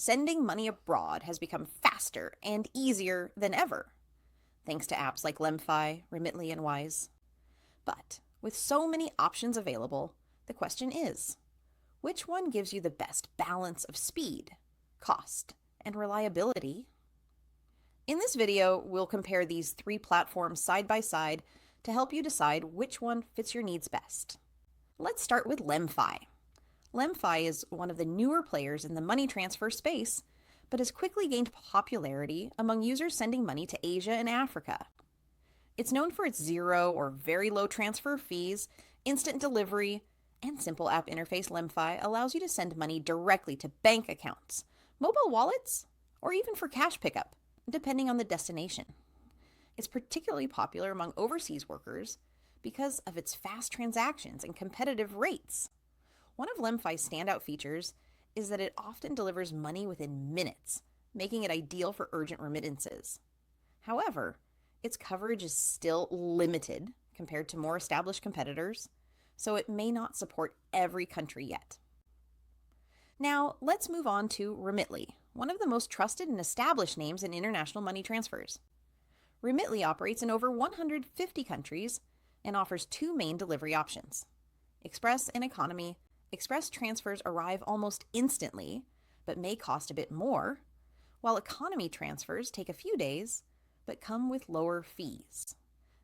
sending money abroad has become faster and easier than ever, thanks to apps like LemFi, Remitly, and Wise. But with so many options available, the question is, which one gives you the best balance of speed, cost, and reliability? In this video, we'll compare these three platforms side by side to help you decide which one fits your needs best. Let's start with LemFi. LemFi is one of the newer players in the money transfer space, but has quickly gained popularity among users sending money to Asia and Africa. It's known for its zero or very low transfer fees, instant delivery, and simple app interface. LemFi allows you to send money directly to bank accounts, mobile wallets, or even for cash pickup, depending on the destination. It's particularly popular among overseas workers because of its fast transactions and competitive rates. One of LemFi's standout features is that it often delivers money within minutes, making it ideal for urgent remittances. However, its coverage is still limited compared to more established competitors, so it may not support every country yet. Now, let's move on to Remitly, one of the most trusted and established names in international money transfers. Remitly operates in over 150 countries and offers two main delivery options: Express and Economy. Express transfers arrive almost instantly, but may cost a bit more, while economy transfers take a few days, but come with lower fees.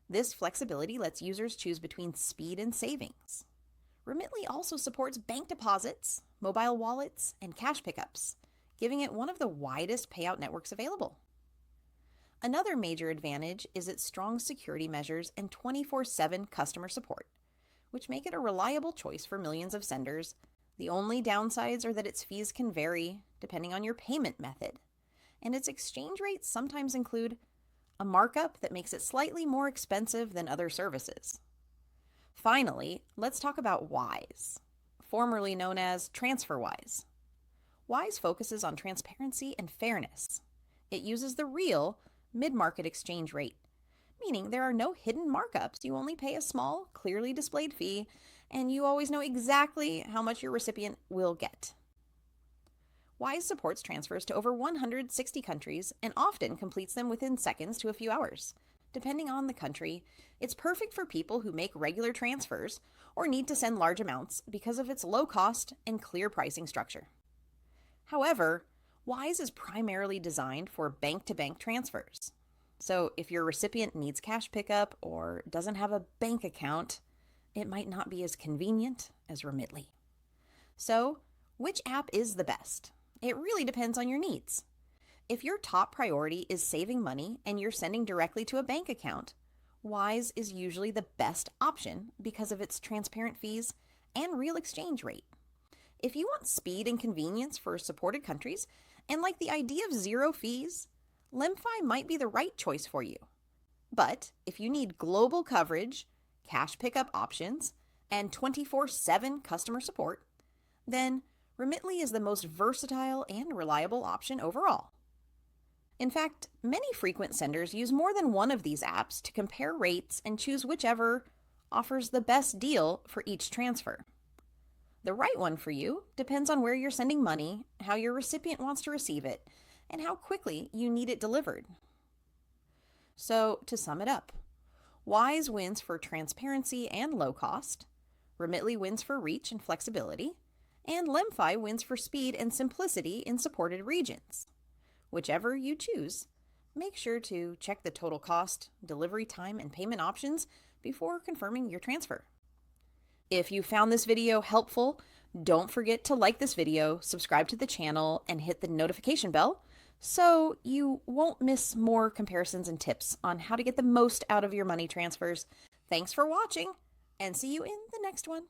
This flexibility lets users choose between speed and savings. Remitly also supports bank deposits, mobile wallets, and cash pickups, giving it one of the widest payout networks available. Another major advantage is its strong security measures and 24/7 customer support, which make it a reliable choice for millions of senders. The only downsides are that its fees can vary depending on your payment method, and its exchange rates sometimes include a markup that makes it slightly more expensive than other services. Finally, let's talk about Wise, formerly known as TransferWise. Wise focuses on transparency and fairness. It uses the real mid-market exchange rate, meaning there are no hidden markups. You only pay a small, clearly displayed fee, and you always know exactly how much your recipient will get. Wise supports transfers to over 160 countries and often completes them within seconds to a few hours. Depending on the country, it's perfect for people who make regular transfers or need to send large amounts because of its low cost and clear pricing structure. However, Wise is primarily designed for bank-to-bank transfers. So if your recipient needs cash pickup or doesn't have a bank account, it might not be as convenient as Remitly. So, which app is the best? It really depends on your needs. If your top priority is saving money and you're sending directly to a bank account, Wise is usually the best option because of its transparent fees and real exchange rate. If you want speed and convenience for supported countries and like the idea of zero fees, LemFi might be the right choice for you. But if you need global coverage, cash pickup options, and 24/7 customer support, then Remitly is the most versatile and reliable option overall. In fact, many frequent senders use more than one of these apps to compare rates and choose whichever offers the best deal for each transfer. The right one for you depends on where you're sending money, how your recipient wants to receive it, and how quickly you need it delivered. So, to sum it up, Wise wins for transparency and low cost, Remitly wins for reach and flexibility, and LemFi wins for speed and simplicity in supported regions. Whichever you choose, make sure to check the total cost, delivery time, and payment options before confirming your transfer. If you found this video helpful, don't forget to like this video, subscribe to the channel, and hit the notification bell so you won't miss more comparisons and tips on how to get the most out of your money transfers. Thanks for watching, and see you in the next one.